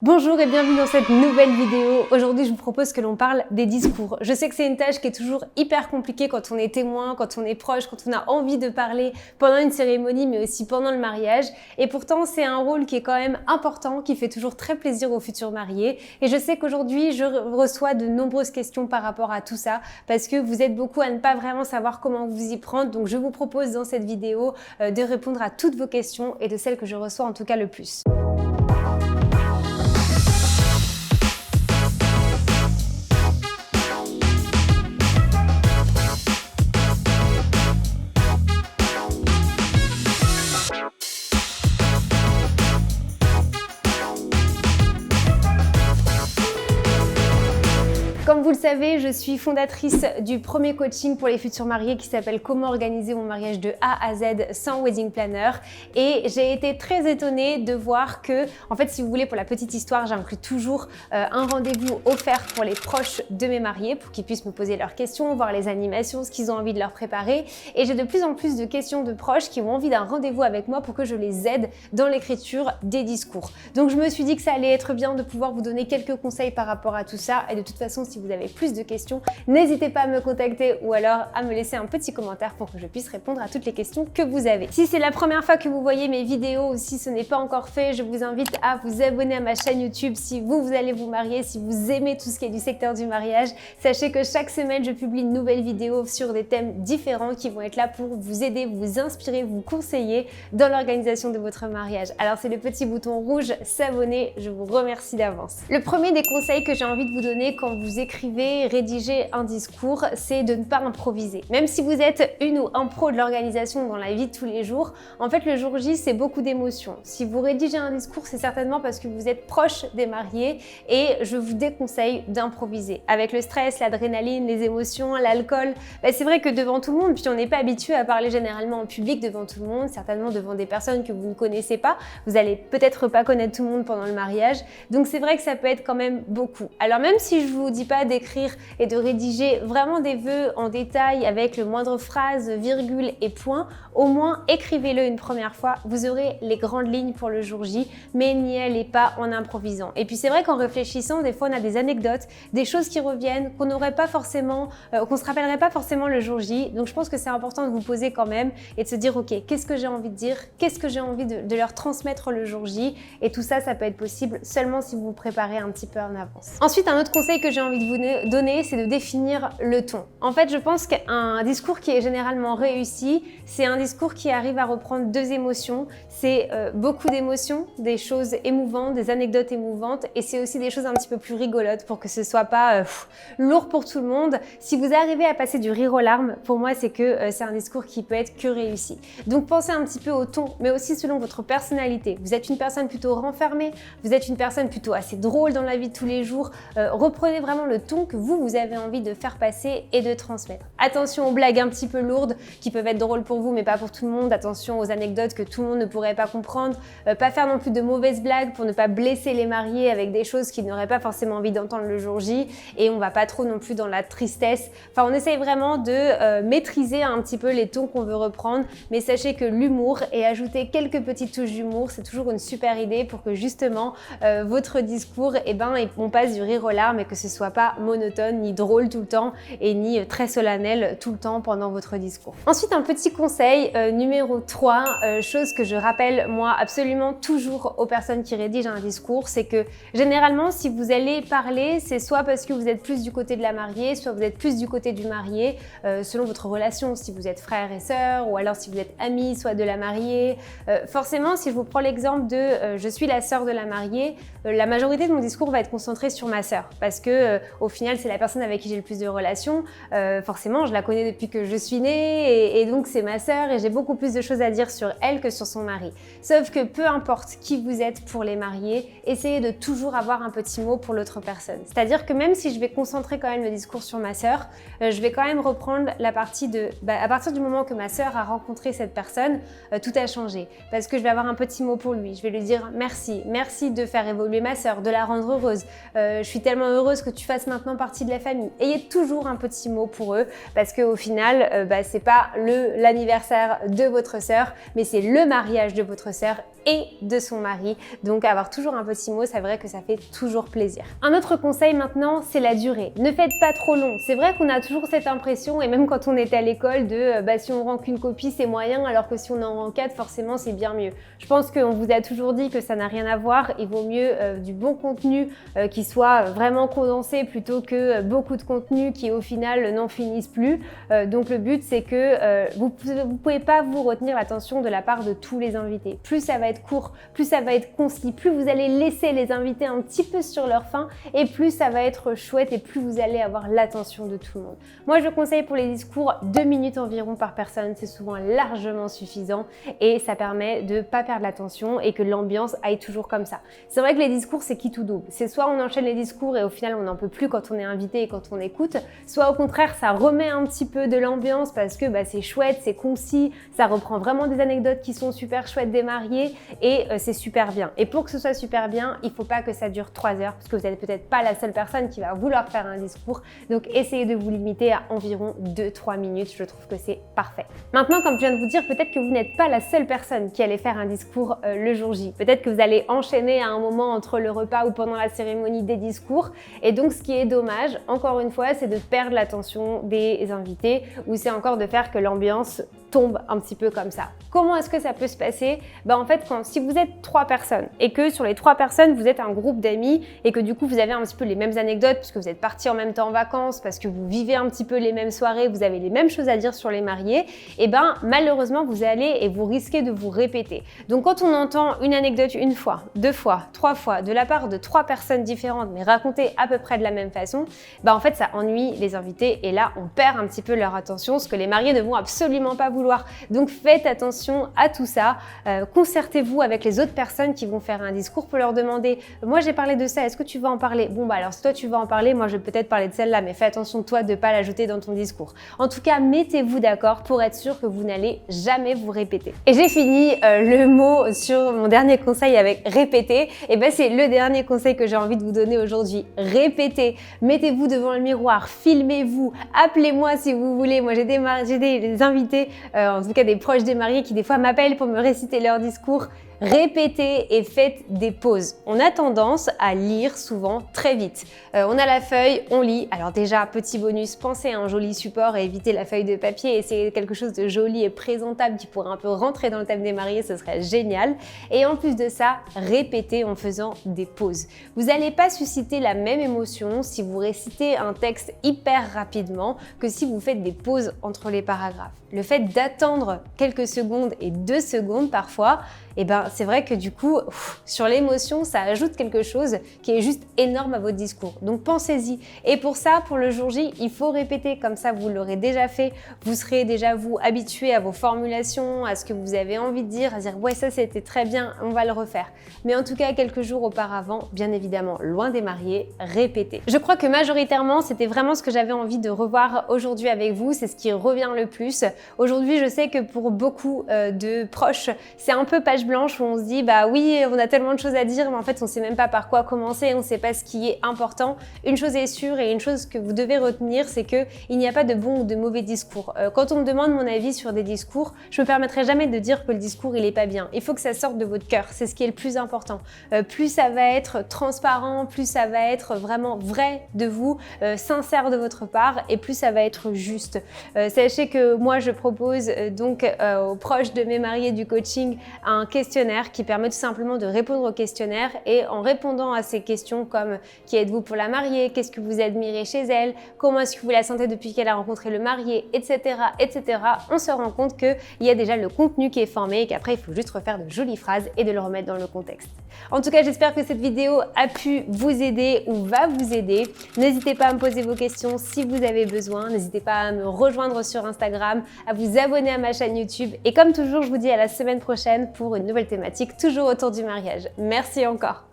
Bonjour et bienvenue dans cette nouvelle vidéo. Aujourd'hui, je vous propose que l'on parle des discours. Je sais que c'est une tâche qui est toujours hyper compliquée quand on est témoin, quand on est proche, quand on a envie de parler pendant une cérémonie, mais aussi pendant le mariage. Et pourtant, c'est un rôle qui est quand même important, qui fait toujours très plaisir aux futurs mariés. Et je sais qu'aujourd'hui, je reçois de nombreuses questions par rapport à tout ça, parce que vous êtes beaucoup à ne pas vraiment savoir comment vous y prendre. Donc, je vous propose dans cette vidéo de répondre à toutes vos questions et de celles que je reçois en tout cas le plus. Comme vous le savez, je suis fondatrice du premier coaching pour les futurs mariés qui s'appelle Comment organiser mon mariage de A à Z sans wedding planner. Et j'ai été très étonnée de voir que, en fait, si vous voulez, pour la petite histoire, j'inclus toujours un rendez-vous offert pour les proches de mes mariés pour qu'ils puissent me poser leurs questions, voir les animations, ce qu'ils ont envie de leur préparer. Et j'ai de plus en plus de questions de proches qui ont envie d'un rendez-vous avec moi pour que je les aide dans l'écriture des discours. Donc, je me suis dit que ça allait être bien de pouvoir vous donner quelques conseils par rapport à tout ça. Et de toute façon, si vous avez plus de questions, n'hésitez pas à me contacter ou alors à me laisser un petit commentaire pour que je puisse répondre à toutes les questions que vous avez. Si c'est la première fois que vous voyez mes vidéos ou si ce n'est pas encore fait, je vous invite à vous abonner à ma chaîne YouTube si vous allez vous marier, si vous aimez tout ce qui est du secteur du mariage. Sachez que chaque semaine, je publie une nouvelle vidéo sur des thèmes différents qui vont être là pour vous aider, vous inspirer, vous conseiller dans l'organisation de votre mariage. Alors c'est le petit bouton rouge s'abonner, je vous remercie d'avance. Le premier des conseils que j'ai envie de vous donner quand vous écrivez, rédiger un discours, c'est de ne pas improviser. Même si vous êtes une ou un pro de l'organisation dans la vie de tous les jours, en fait le jour J c'est beaucoup d'émotions. Si vous rédigez un discours, c'est certainement parce que vous êtes proche des mariés et je vous déconseille d'improviser. Avec le stress, l'adrénaline, les émotions, l'alcool, c'est vrai que devant tout le monde, puis on n'est pas habitué à parler généralement en public devant tout le monde, certainement devant des personnes que vous ne connaissez pas. Vous allez peut-être pas connaître tout le monde pendant le mariage, donc c'est vrai que ça peut être quand même beaucoup. Alors même si je vous dis pas d'écrire et de rédiger vraiment des vœux en détail avec le moindre phrase, virgule et point, au moins écrivez-le une première fois, vous aurez les grandes lignes pour le jour J, mais n'y allez pas en improvisant. Et puis c'est vrai qu'en réfléchissant, des fois on a des anecdotes, des choses qui reviennent, qu'on n'aurait pas forcément, qu'on se rappellerait pas forcément le jour J, donc je pense que c'est important de vous poser quand même et de se dire ok, qu'est-ce que j'ai envie de dire, qu'est-ce que j'ai envie de leur transmettre le jour J, et tout ça, ça peut être possible seulement si vous vous préparez un petit peu en avance. Ensuite, un autre conseil que j'ai envie de vous donner, c'est de définir le ton. En fait, je pense qu'un discours qui est généralement réussi, c'est un discours qui arrive à reprendre deux émotions. C'est beaucoup d'émotions, des choses émouvantes, des anecdotes émouvantes, et c'est aussi des choses un petit peu plus rigolotes pour que ce soit pas lourd pour tout le monde. Si vous arrivez à passer du rire aux larmes, pour moi, c'est que c'est un discours qui peut être que réussi. Donc pensez un petit peu au ton, mais aussi selon votre personnalité. Vous êtes une personne plutôt renfermée, vous êtes une personne plutôt assez drôle dans la vie de tous les jours. Reprenez vraiment le ton que vous avez envie de faire passer et de transmettre. Attention aux blagues un petit peu lourdes qui peuvent être drôles pour vous mais pas pour tout le monde. Attention aux anecdotes que tout le monde ne pourrait pas comprendre. Pas faire non plus de mauvaises blagues pour ne pas blesser les mariés avec des choses qu'ils n'auraient pas forcément envie d'entendre le jour J, et on va pas trop non plus dans la tristesse. Enfin, on essaye vraiment de maîtriser un petit peu les tons qu'on veut reprendre, mais sachez que l'humour et ajouter quelques petites touches d'humour, c'est toujours une super idée pour que justement votre discours, on passe du rire aux larmes et que ce soit pas monotone, ni drôle tout le temps et ni très solennel tout le temps pendant votre discours. Ensuite, un petit conseil numéro 3, chose que je rappelle moi absolument toujours aux personnes qui rédigent un discours, c'est que généralement si vous allez parler, c'est soit parce que vous êtes plus du côté de la mariée, soit vous êtes plus du côté du marié, selon votre relation, si vous êtes frère et sœur, ou alors si vous êtes amis, soit de la mariée. Forcément, si je vous prends l'exemple de je suis la sœur de la mariée, la majorité de mon discours va être concentré sur ma sœur, parce que au final c'est la personne avec qui j'ai le plus de relations. Forcément, je la connais depuis que je suis née et donc c'est ma sœur et j'ai beaucoup plus de choses à dire sur elle que sur son mari. Sauf que peu importe qui vous êtes pour les mariés, essayez de toujours avoir un petit mot pour l'autre personne. C'est-à-dire que même si je vais concentrer quand même le discours sur ma sœur, je vais quand même reprendre la partie de à partir du moment que ma sœur a rencontré cette personne, tout a changé. Parce que je vais avoir un petit mot pour lui. Je vais lui dire merci, merci de faire évoluer ma sœur, de la rendre heureuse. Je suis tellement heureuse que tu fasses maintenant partie de la famille. Ayez toujours un petit mot pour eux parce qu'au final, c'est pas l'anniversaire de votre sœur, mais c'est le mariage de votre sœur et de son mari. Donc avoir toujours un petit mot, c'est vrai que ça fait toujours plaisir. Un autre conseil maintenant, c'est la durée. Ne faites pas trop long. C'est vrai qu'on a toujours cette impression, et même quand on était à l'école, de si on rend qu'une copie, c'est moyen, alors que si on en rend 4, forcément, c'est bien mieux. Je pense qu'on vous a toujours dit que ça n'a rien à voir. Il vaut mieux du bon contenu qui soit vraiment condensé plutôt que beaucoup de contenu qui, au final, n'en finissent plus. Donc le but, c'est que vous ne pouvez pas vous retenir l'attention de la part de tous les invités. Plus ça va être court, plus ça va être concis, plus vous allez laisser les invités un petit peu sur leur faim, et plus ça va être chouette et plus vous allez avoir l'attention de tout le monde. Moi, je conseille pour les discours 2 minutes environ par personne. C'est souvent largement suffisant et ça permet de ne pas perdre l'attention et que l'ambiance aille toujours comme ça. C'est vrai que les discours, c'est qui tout double. C'est soit on enchaîne les discours et au final, on n'en peut plus quand on est invité et quand on écoute, soit au contraire, ça remet un petit peu de l'ambiance parce que c'est chouette, c'est concis, ça reprend vraiment des anecdotes qui sont super chouettes des mariés et c'est super bien. Et pour que ce soit super bien, il ne faut pas que ça dure 3 heures parce que vous n'êtes peut-être pas la seule personne qui va vouloir faire un discours. Donc essayez de vous limiter à environ 2-3 minutes. Je trouve que c'est parfait. Maintenant, comme je viens de vous dire, peut-être que vous n'êtes pas la seule personne qui allait faire un discours le jour J. Peut-être que vous allez enchaîner à un moment entre le repas ou pendant la cérémonie des discours. Et donc ce qui est dommage, encore une fois, c'est de perdre l'attention des invités ou c'est encore de faire que l'ambiance tombe un petit peu comme ça. Comment est-ce que ça peut se passer? En fait, si vous êtes 3 personnes et que sur les 3 personnes, vous êtes un groupe d'amis et que du coup, vous avez un petit peu les mêmes anecdotes parce que vous êtes partis en même temps en vacances, parce que vous vivez un petit peu les mêmes soirées, vous avez les mêmes choses à dire sur les mariés, et malheureusement, vous allez et vous risquez de vous répéter. Donc, quand on entend une anecdote une fois, 2 fois, 3 fois, de la part de 3 personnes différentes, mais racontées à peu près de la même façon, en fait, ça ennuie les invités et là, on perd un petit peu leur attention, ce que les mariés ne vont absolument pas vouloir. Donc faites attention à tout ça, concertez-vous avec les autres personnes qui vont faire un discours pour leur demander « Moi j'ai parlé de ça, est-ce que tu vas en parler ?» Bon alors si toi tu vas en parler, moi je vais peut-être parler de celle-là, mais fais attention toi de ne pas l'ajouter dans ton discours. En tout cas, mettez-vous d'accord pour être sûr que vous n'allez jamais vous répéter. Et j'ai fini le mot sur mon dernier conseil avec répéter. Et c'est le dernier conseil que j'ai envie de vous donner aujourd'hui. Répétez, mettez-vous devant le miroir, filmez-vous, appelez-moi si vous voulez. Moi j'ai des invités, en tout cas des proches des mariés qui des fois m'appellent pour me réciter leur discours. Répétez et faites des pauses. On a tendance à lire souvent très vite. On a la feuille, on lit. Alors déjà, petit bonus, pensez à un joli support et évitez la feuille de papier. Essayez quelque chose de joli et présentable qui pourrait un peu rentrer dans le thème des mariés, ce serait génial. Et en plus de ça, répétez en faisant des pauses. Vous n'allez pas susciter la même émotion si vous récitez un texte hyper rapidement que si vous faites des pauses entre les paragraphes. Le fait d'attendre quelques secondes et 2 secondes parfois, c'est vrai que du coup, sur l'émotion, ça ajoute quelque chose qui est juste énorme à votre discours. Donc pensez-y. Et pour ça, pour le jour J, il faut répéter. Comme ça, vous l'aurez déjà fait. Vous serez déjà, vous, habitué à vos formulations, à ce que vous avez envie de dire, à dire « Ouais, ça, c'était très bien, on va le refaire. » Mais en tout cas, quelques jours auparavant, bien évidemment, loin des mariés, répétez. Je crois que majoritairement, c'était vraiment ce que j'avais envie de revoir aujourd'hui avec vous. C'est ce qui revient le plus. Aujourd'hui, je sais que pour beaucoup de proches, c'est un peu page blanche où on se dit oui, on a tellement de choses à dire, mais en fait on sait même pas par quoi commencer, on sait pas ce qui est important. Une chose est sûre et une chose que vous devez retenir, c'est que il n'y a pas de bon ou de mauvais discours. Quand on me demande mon avis sur des discours, je me permettrai jamais de dire que le discours il est pas bien. Il faut que ça sorte de votre cœur, c'est ce qui est le plus important. Plus ça va être transparent, plus ça va être vraiment vrai de vous, sincère de votre part, et plus ça va être juste. Sachez que moi je propose donc aux proches de mes mariés du coaching un questionnaire qui permet tout simplement de répondre au questionnaire, et en répondant à ces questions comme qui êtes-vous pour la mariée, qu'est-ce que vous admirez chez elle, comment est-ce que vous la sentez depuis qu'elle a rencontré le marié, etc., etc. On se rend compte qu'il y a déjà le contenu qui est formé et qu'après il faut juste refaire de jolies phrases et de le remettre dans le contexte. En tout cas, j'espère que cette vidéo a pu vous aider ou va vous aider. N'hésitez pas à me poser vos questions si vous avez besoin. N'hésitez pas à me rejoindre sur Instagram, à vous abonner à ma chaîne YouTube. Et comme toujours, je vous dis à la semaine prochaine pour une nouvelle thématique, toujours autour du mariage. Merci encore.